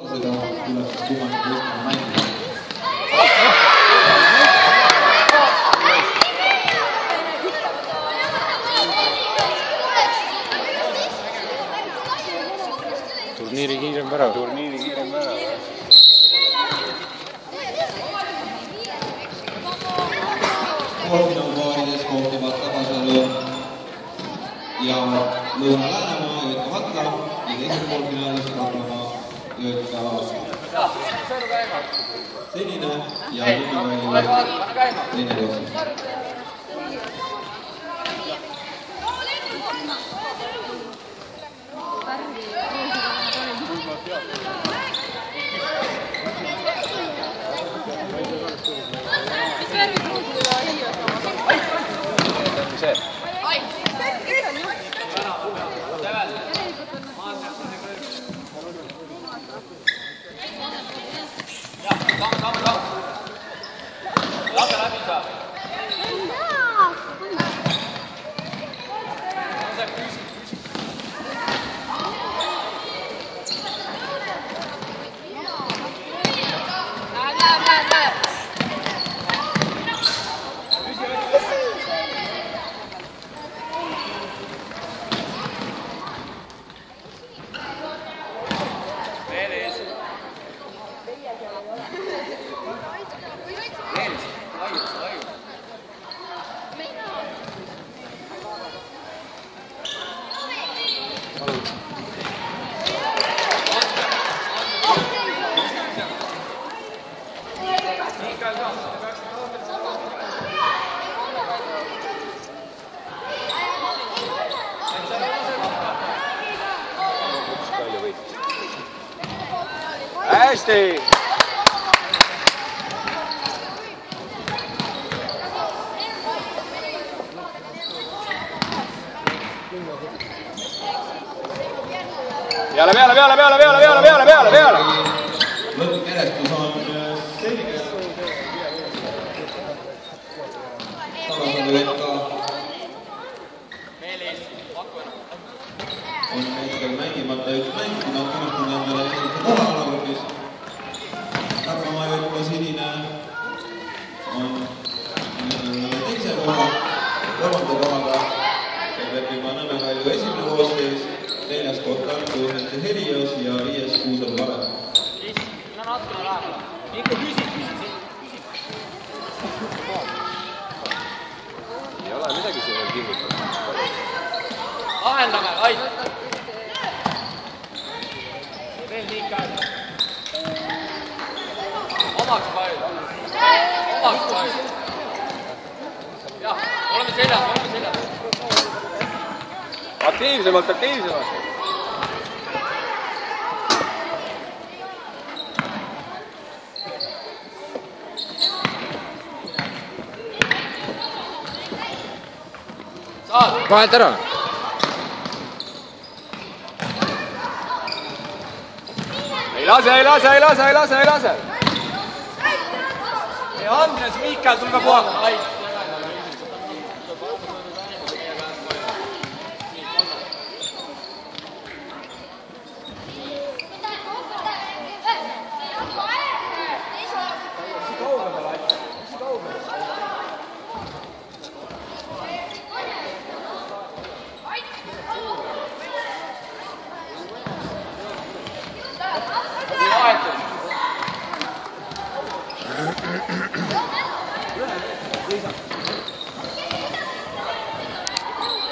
seda tuleb siis kummaline võistkonna mängida. Turniiri kiirem värav. Poolfinaalpaarides kohtuvad Tabasalu ja Lõuna-Läänemaa Jõtka Vatla ja teises poolfinaalis Raplamaa Jõtka Senine ja Lunnavälju teine koosseis. Hästi! Peale! Lõppjärjestus on selge. Tabasalu Jõtka on hetkel mängimata üks mäng, kui nad kindlustanud endale esimese koha alagrupis. Raplamaa Jõtka Senine on teise koha, kolmanda kohaga peab leppima Nõmmevälju esimene koosseis, neljas koht Tartu Ühenduse Helios ja viies Kuusalu Varem. Ei ole midagi siin veel kinnitada. Lahendame, Ait! Veel nii käed. Omaks palju. Jah, oleme seljas. Aktiivsemalt. Vahelt ära! Ei lase! Andres Miikal, tulge puhata, Ait!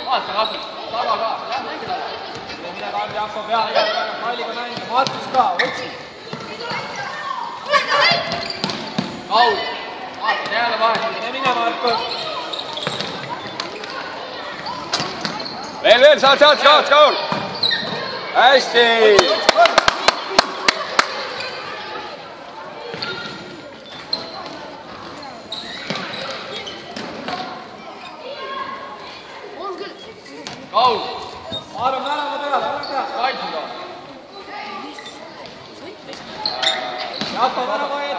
Vaata kasvõi, taga ka, jah, mängi taga. Mine Karl Jaakso peale, Kalliga mängi, Martus ka, otsi. Kaul, vaata jälle vahet, mine Markus. Veel, saad, Kaul! Hästi! Kaul, Aaron värava peale, kaitsu ka. Jaako värava ette.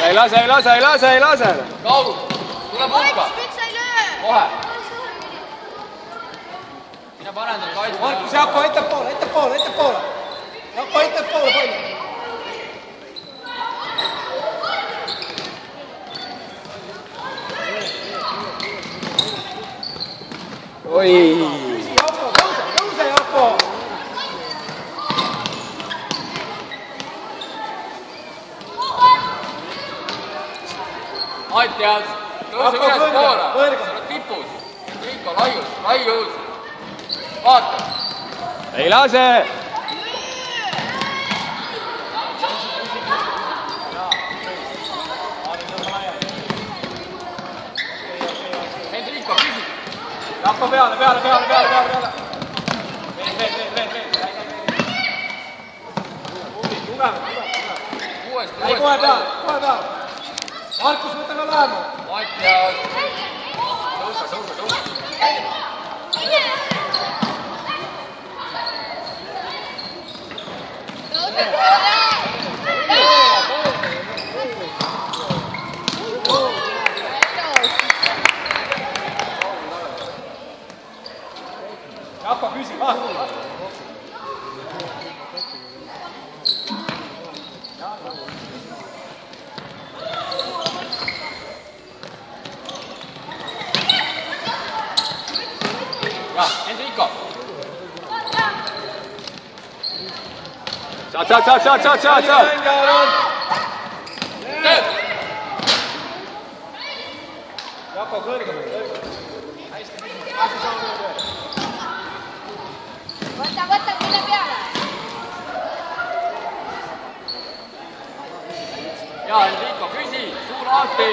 ei lase. Kaugul, tuleb hukka. Kohe. Mine parendada kaitse. Markus Jaako, ettepoole. Jaako, ettepoole palju. Oi! Püsi, Jaako, tõuse, Jaako! Mattias, tõuse üles poole. Sa oled tipus. Riiko, laius. Vaata. Ei lase! Hendriko, küsi. Jaako peale. Veel. Tugevalt. Uuesti. Kohe peale. Markus, võta ka lähema. Mattias. Tõuse. Jaako, küsi, vaata. Jah, Hendriko. Saad! Jaako, kõrgemalt. Võta mille peale. Ja, Hendriko, küsi. Suur Aati.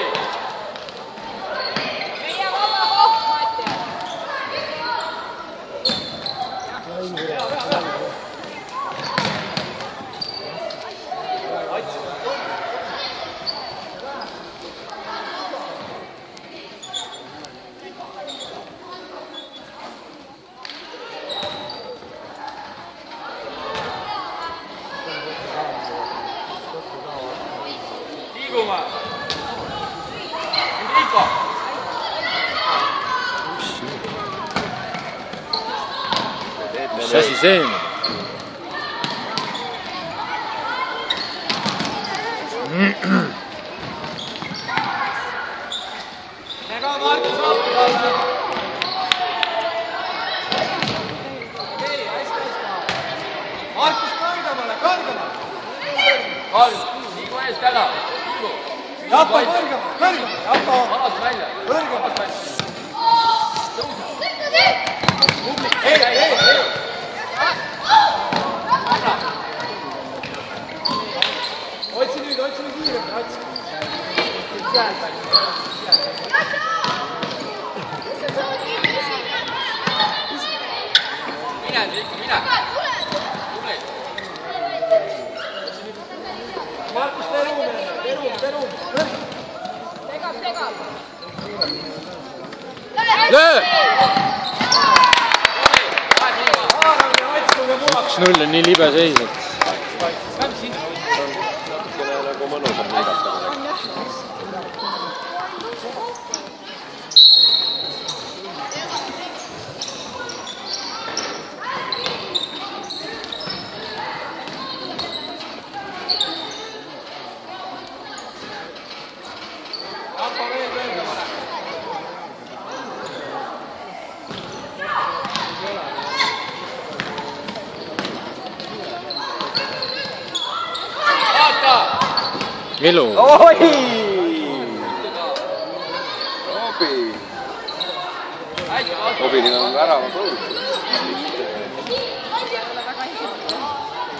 Meie vaba koht, Mattias. Liigume. Hendriko. Mis asi see on? Ega Markus appi talle. Okei, hästi. Markus kõrgemale. Kalm, liigu eest ära. Liigu. Jaako, kõrgemale. Jaako. Alast välja. Kõrgemale. Ei. Otsi nüüd kiirelt. Mine, Hendriko, mine. Tubli. Markus, tee ruumi. Segab. Löö! Haaramine, otsime puhaks. 1-0 on nii libe seis, et... Nagu mõnusam näidata. Jaako veel kõrgemale. Vaata. Elu! Oi! Obil on värava kõuris.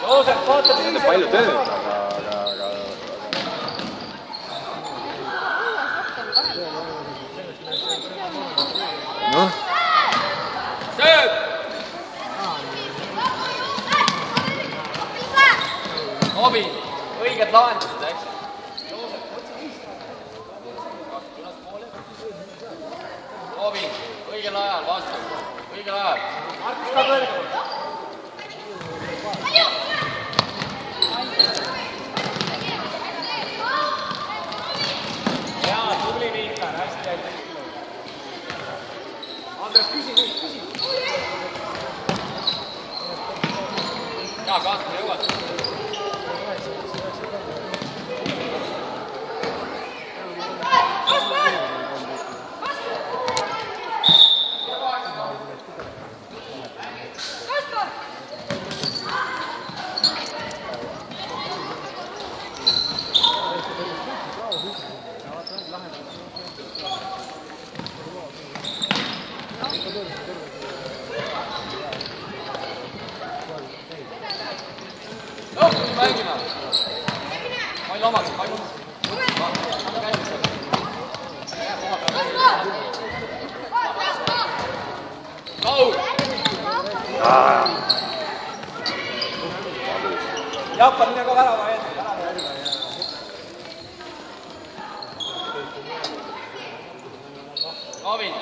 Joosep, vaata siin. Palju tööd, aga... Noh, Sööb. Obi, õiged lahendused, eks? Obi, õigel ajal vastu. Õigel ajal. Markus ka kõrgemale. mängime. Kail omaks, Kail omaks. Kaul! Jaappan, mine ka värava ees. Kaavin.